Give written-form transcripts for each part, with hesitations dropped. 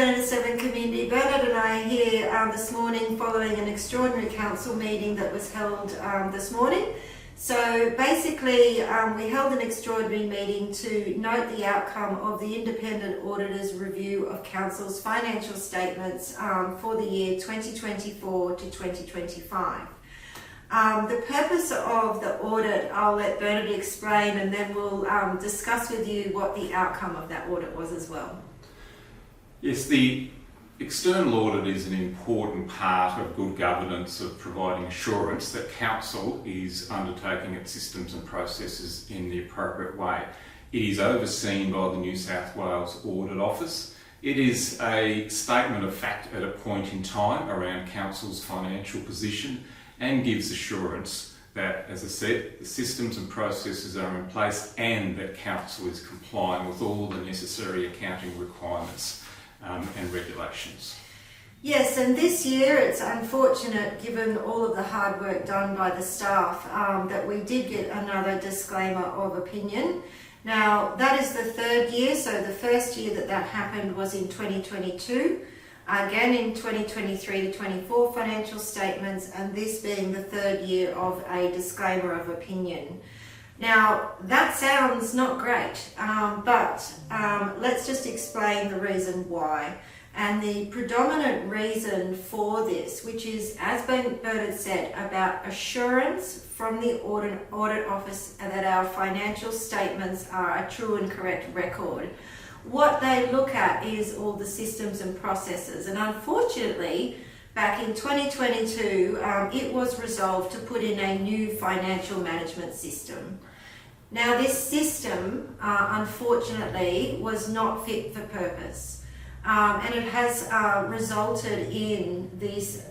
the NSW community. Bernard and I are here this morning following an extraordinary council meeting that was held this morning. So basically we held an extraordinary meeting to note the outcome of the independent auditor's review of council's financial statements for the year 2024 to 2025. The purpose of the audit, I'll let Bernard explain, and then we'll discuss with you what the outcome of that audit was as well. Yes, the external audit is an important part of good governance of providing assurance that council is undertaking its systems and processes in the appropriate way. It is overseen by the New South Wales Audit Office. It is a statement of fact at a point in time around council's financial position and gives assurance that, as I said, the systems and processes are in place and that council is complying with all the necessary accounting requirements and regulations. Yes, and this year it's unfortunate, given all of the hard work done by the staff, that we did get another disclaimer of opinion. Now, that is the third year, so the first year that happened was in 2022, again in 2023 to 24 financial statements, and this being the third year of a disclaimer of opinion. Now, that sounds not great, but let's just explain the reason why. And the predominant reason for this, which is, as Bernard said, about assurance from the Audit Office that our financial statements are a true and correct record. What they look at is all the systems and processes. And unfortunately, back in 2022, it was resolved to put in a new financial management system. Now, this system, unfortunately, was not fit for purpose, and it has resulted in these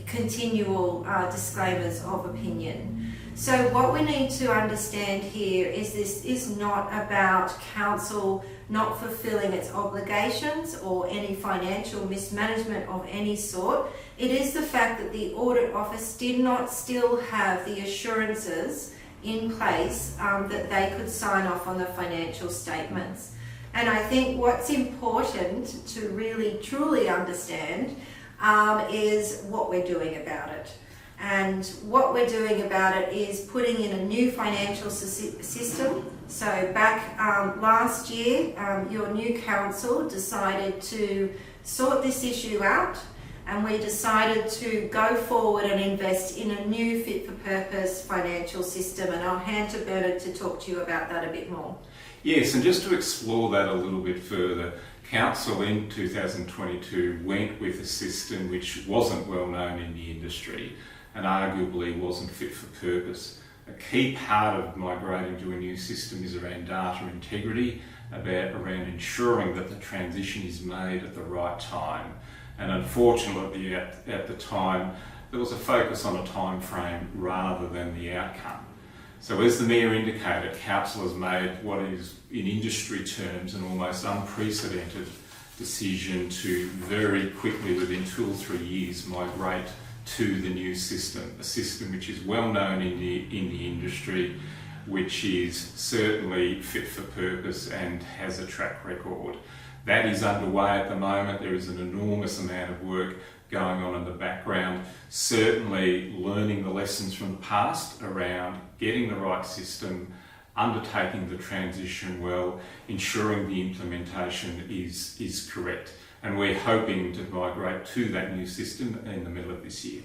continual disclaimers of opinion. So what we need to understand here is this is not about council not fulfilling its obligations or any financial mismanagement of any sort. It is the fact that the Audit Office did not still have the assurances in place that they could sign off on the financial statements. And I think what's important to really truly understand is what we're doing about it. And what we're doing about it is putting in a new financial system. So back last year, your new council decided to sort this issue out, and we decided to go forward and invest in a new fit-for-purpose financial system. And I'll hand to Bernard to talk to you about that a bit more. Yes, and just to explore that a little bit further, council in 2022 went with a system which wasn't well known in the industry and arguably wasn't fit for purpose. A key part of migrating to a new system is around data integrity, around ensuring that the transition is made at the right time. And unfortunately, at the time, there was a focus on a time frame rather than the outcome. So as the Mayor indicated, council has made what is, in industry terms, an almost unprecedented decision to very quickly, within 2 or 3 years, migrate to the new system, a system which is well known in the industry, which is certainly fit for purpose and has a track record. That is underway at the moment. There is an enormous amount of work going on in the background, certainly learning the lessons from the past around getting the right system, undertaking the transition well, ensuring the implementation is correct. And we're hoping to migrate to that new system in the middle of this year.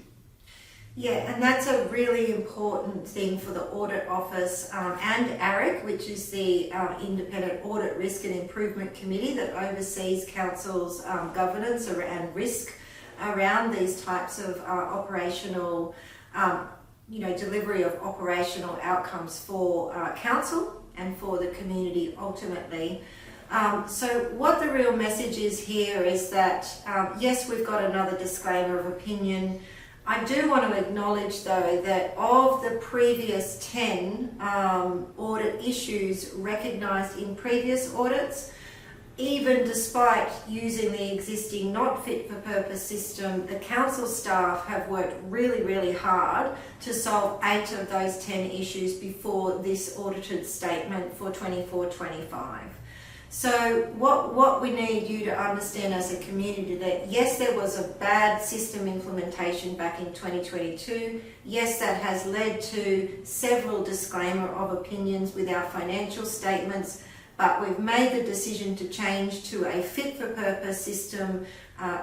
Yeah, and that's a really important thing for the Audit Office and ARIC, which is the Independent Audit Risk and Improvement Committee that oversees council's governance and risk around these types of operational, delivery of operational outcomes for council and for the community ultimately. So what the real message is here is that, yes, we've got another disclaimer of opinion. I do want to acknowledge, though, that of the previous 10 audit issues recognised in previous audits, even despite using the existing not fit for purpose system, the council staff have worked really, really hard to solve 8 of those 10 issues before this audited statement for 24-25. So what we need you to understand as a community, that yes, there was a bad system implementation back in 2022. Yes, that has led to several disclaimer of opinions with our financial statements, but we've made the decision to change to a fit for purpose system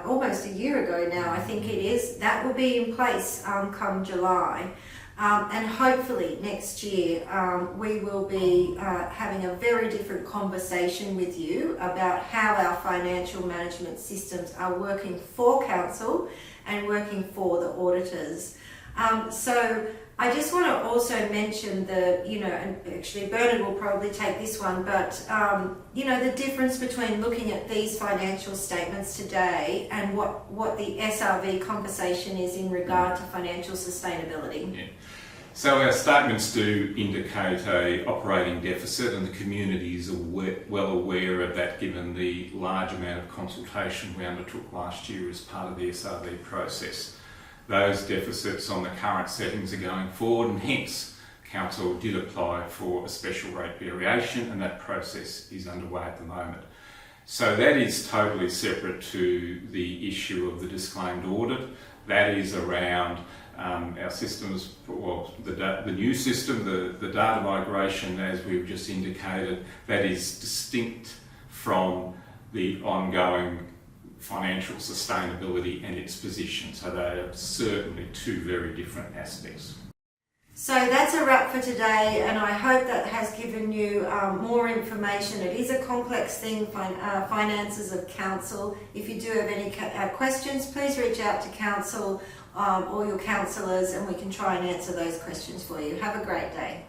almost a year ago now, I think it is. That will be in place come July. And hopefully next year we will be having a very different conversation with you about how our financial management systems are working for council and working for the auditors. So I just want to also mention and actually Bernard will probably take this one, but the difference between looking at these financial statements today and what the SRV conversation is in regard to financial sustainability. Yeah. So our statements do indicate a operating deficit, and the community is well aware of that, given the large amount of consultation we undertook last year as part of the SRV process. Those deficits on the current settings are going forward, and hence Council did apply for a special rate variation, and that process is underway at the moment. So that is totally separate to the issue of the disclaimed audit. That is around our systems, the new system, the data migration, as we've just indicated, that is distinct from the ongoing financial sustainability and its position. So they are certainly two very different aspects. So that's a wrap for today, and I hope that has given you more information. It is a complex thing, finances of council. If you do have any questions, please reach out to council or your councillors, and we can try and answer those questions for you. Have a great day.